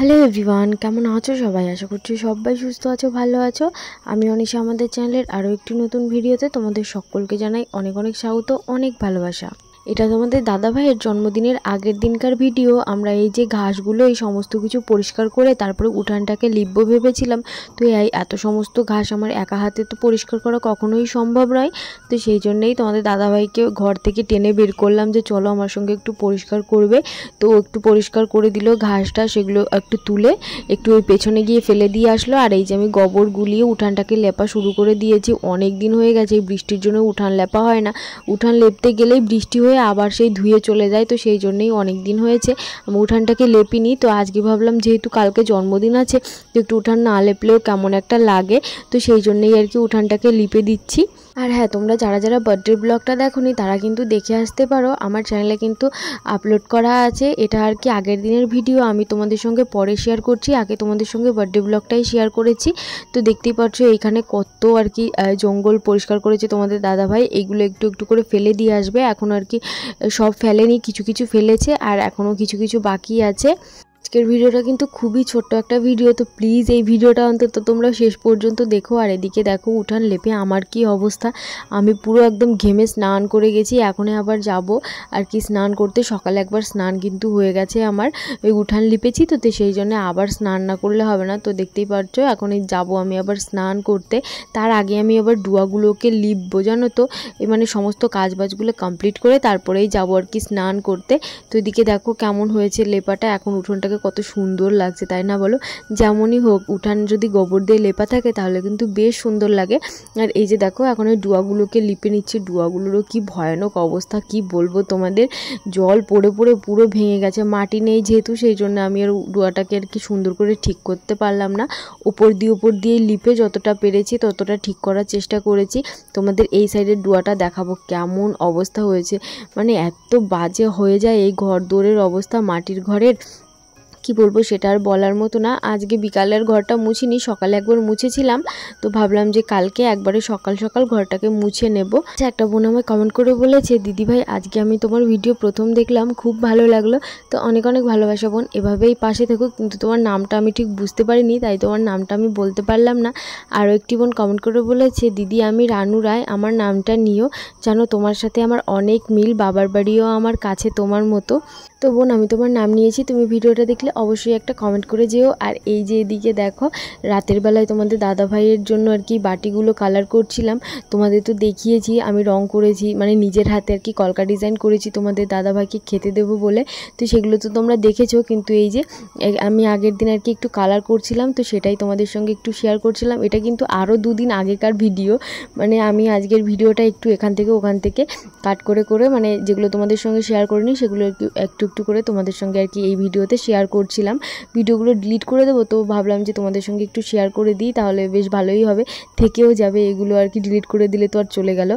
Hello everyone, কেমন আছো সবাই? আশা করছি সবাই সুস্থ আছো, ভালো আছো। আমি অনিশা, আমাদের চ্যানেলের আরও একটি নতুন ভিডিওতে তোমাদের সকলকে জানাই অনেক অনেক স্বাগত, অনেক ভালোবাসা। এটা তোমাদের দাদা ভাইয়ের জন্মদিনের আগের দিনকার ভিডিও। আমরা এই যে ঘাসগুলো এই সমস্ত কিছু পরিষ্কার করে তারপরে উঠানটাকে লিপবো ভেবেছিলাম। তো এই এত সমস্ত ঘাস আমার একা হাতে তো পরিষ্কার করা কখনোই সম্ভব নয়। তো সেই জন্যেই তোমাদের দাদা ভাইকে ঘর থেকে টেনে বের করলাম যে চলো আমার সঙ্গে একটু পরিষ্কার করবে। তো একটু পরিষ্কার করে দিল ঘাসটা, সেগুলো একটু তুলে একটু ওই পেছনে গিয়ে ফেলে দিয়ে আসলো। আর এই যে আমি গোবর গুলিয়ে উঠানটাকে লেপা শুরু করে দিয়েছি। অনেক দিন হয়ে গেছে, এই বৃষ্টির জন্য উঠান লেপা হয় না। উঠান লেপতে গেলেই বৃষ্টি হয়ে আবার সেই ধুয়ে চলে যায়, তো সেই জন্যই অনেক দিন হয়েছে আমি উঠানটাকে লেপিনি। তো আজকে ভাবলাম যেহেতু কালকে জন্মদিন আছে, তো একটু উঠান না লেপলেও কেমন একটা লাগে, তো সেই জন্যই আর কি উঠানটাকে লিপে দিচ্ছি। আর হ্যাঁ, তোমরা যারা যারা বার্থডে ব্লগটা দেখোনি তারা কিন্তু দেখে আসতে পারো, আমার চ্যানেলে কিন্তু আপলোড করা আছে। এটা আর কি আগের দিনের ভিডিও, আমি তোমাদের সঙ্গে পরে শেয়ার করছি। আগে তোমাদের সঙ্গে বার্থডে ব্লগটাই শেয়ার করেছি। তো দেখতেই পাচ্ছ এইখানে কত আর কি জঙ্গল পরিষ্কার করেছে তোমাদের দাদাভাই। এইগুলো একটু একটু করে ফেলে দিয়ে আসবে। এখন আর কি সব ফেলেনি, কিছু কিছু ফেলেছে আর এখনও কিছু কিছু বাকি আছে। আজকের ভিডিওটা কিন্তু খুবই ছোট্ট একটা ভিডিও, তো প্লিজ এই ভিডিওটা অন্তত তোমরা শেষ পর্যন্ত দেখো। আর এদিকে দেখো উঠান লেপে আমার কি অবস্থা, আমি পুরো একদম ঘেমে স্নান করে গেছি। এখনই আবার যাব আর কি স্নান করতে। সকালে একবার স্নান কিন্তু হয়ে গেছে আমার, ওই উঠান লিপেছি তো সেই জন্য আবার স্নান না করলে হবে না। তো দেখতেই পাচ্ছ এখনই যাব আমি আবার স্নান করতে। তার আগে আমি আবার ডুয়াগুলোকে লিপবো, জানো তো, মানে সমস্ত কাজবাজগুলো কমপ্লিট করে তারপরেই যাবো আর কি স্নান করতে। তো এদিকে দেখো কেমন হয়েছে লেপাটা, এখন উঠোনটাকে কত সুন্দর লাগছে, তাই না বলো? যেমনই হোক উঠান যদি গোবর দিয়ে লেপা থাকে তাহলে কিন্তু বেশ সুন্দর লাগে। আর এই যে দেখো এখন ওই ডুয়াগুলোকে লিপে নিচ্ছে। ডুয়াগুলোরও কি ভয়ানক অবস্থা, কি বলবো তোমাদের, জল পড়ে পড়ে পুরো ভেঙে গেছে। মাটি নেই যেহেতু, সেই জন্য আমি আর ডুয়াটাকে আর কি সুন্দর করে ঠিক করতে পারলাম না। উপর দিয়ে লিপে যতটা পেরেছি ততটা ঠিক করার চেষ্টা করেছি। তোমাদের এই সাইডের ডুয়াটা দেখাবো কেমন অবস্থা হয়েছে, মানে এত বাজে হয়ে যায় এই ঘর দৌড়ের অবস্থা, মাটির ঘরের কি বলবো সেটা আর বলার মতো না। আজকে বিকালের ঘরটা মুছিনি, সকালে একবার মুছেছিলাম। তো ভাবলাম যে কালকে একবারে সকাল সকাল ঘরটাকে মুছে নেব। আচ্ছা, একটা বোন আমায় কমেন্ট করে বলেছে, দিদি ভাই আজকে আমি তোমার ভিডিও প্রথম দেখলাম, খুব ভালো লাগলো। তো অনেক অনেক ভালোবাসা বোন, এভাবেই পাশে থেকো। কিন্তু তোমার নামটা আমি ঠিক বুঝতে পারিনি, তাই তোমার নামটা আমি বলতে পারলাম না। আরও একটি বোন কমেন্ট করে বলেছে, দিদি আমি রানু রায়, আমার নামটা নিও, জানো তোমার সাথে আমার অনেক মিল, বাবার বাড়িও আমার কাছে তোমার মতো। তো বোন আমি তোমার নাম নিয়েছি, তুমি ভিডিওটা দেখলে অবশ্যই একটা কমেন্ট করে যেও। আর এই যে এদিকে দেখো রাতের বেলায় তোমাদের দাদা ভাইয়ের জন্য আর কি বাটিগুলো কালার করছিলাম। তোমাদের তো দেখিয়েছি আমি রং করেছি, মানে নিজের হাতে আর কি কলকা ডিজাইন করেছি তোমাদের দাদা ভাইকে খেতে দেবো বলে। তো সেগুলো তো তোমরা দেখেছো, কিন্তু এই যে আমি আগের দিন আর কি একটু কালার করছিলাম, তো সেটাই তোমাদের সঙ্গে একটু শেয়ার করছিলাম। এটা কিন্তু আরও দুদিন আগেকার ভিডিও, মানে আমি আজকের ভিডিওটা একটু এখান থেকে ওখান থেকে কাট করে করে, মানে যেগুলো তোমাদের সঙ্গে শেয়ার করিনি সেগুলো একটু একটু করে তোমাদের সঙ্গে আর কি এই ভিডিওতে শেয়ার করছিলাম। ভিডিওগুলো ডিলিট করে দেবো, তো ভাবলাম যে তোমাদের সঙ্গে একটু শেয়ার করে দিই, তাহলে বেশ ভালোই হবে, থেকেও যাবে। এগুলো আর কি ডিলিট করে দিলে তো আর চলে গেল,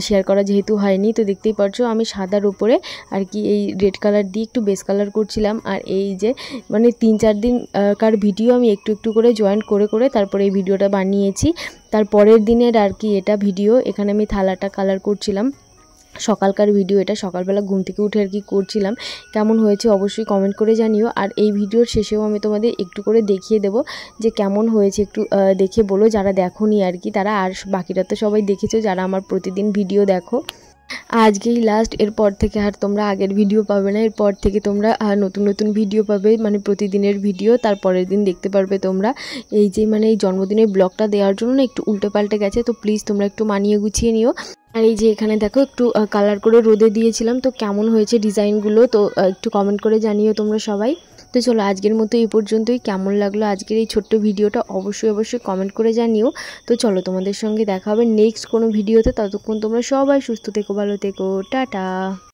শেয়ার করা যেহেতু হয়নি। তো দেখতেই পাচ্ছ আমি সাদার উপরে আর কি এই রেড কালার দিয়ে একটু বেস কালার করছিলাম। আর এই যে মানে 3-4 দিন কার ভিডিও আমি একটু একটু করে জয়েন্ট করে করে তারপরে এই ভিডিওটা বানিয়েছি। তারপরের দিনের আর কি এটা ভিডিও, এখানে আমি থালাটা কালার করছিলাম। সকালকার ভিডিও এটা, সকালবেলা ঘুম থেকে উঠে আর কি করছিলাম। কেমন হয়েছে অবশ্যই কমেন্ট করে জানিও। আর এই ভিডিওর শেষেও আমি তোমাদের একটু করে দেখিয়ে দেবো যে কেমন হয়েছে, একটু দেখে বলো যারা দেখোনি আর কি তারা। আর বাকিটা তো সবাই দেখেছো যারা আমার প্রতিদিন ভিডিও দেখো। আজকেই লাস্ট, এরপর থেকে আর তোমরা আগের ভিডিও পাবে না, এরপর থেকে তোমরা নতুন নতুন ভিডিও পাবে, মানে প্রতিদিনের ভিডিও। তারপরের দিন দেখতে পারবে তোমরা। এই যে মানে এই জন্মদিনের ব্লগটা দেওয়ার জন্য না একটু উল্টে পাল্টে গেছে, তো প্লিজ তোমরা একটু মানিয়ে গুছিয়ে নিও। আর এই যে এখানে দেখো একটু কালার করে রোদে দিয়েছিলাম, তো কেমন হয়েছে ডিজাইনগুলো তো একটু কমেন্ট করে জানিও তোমরা সবাই। তো চলো আজকের মতো এই পর্যন্তই। কেমন লাগলো আজকের এই ছোট্ট ভিডিওটা অবশ্যই অবশ্যই কমেন্ট করে জানিও। তো চলো তোমাদের সঙ্গে দেখা হবে নেক্সট কোনো ভিডিওতে, ততক্ষণ তোমরা সবাই সুস্থ থেকো, ভালো থেকো, টাটা।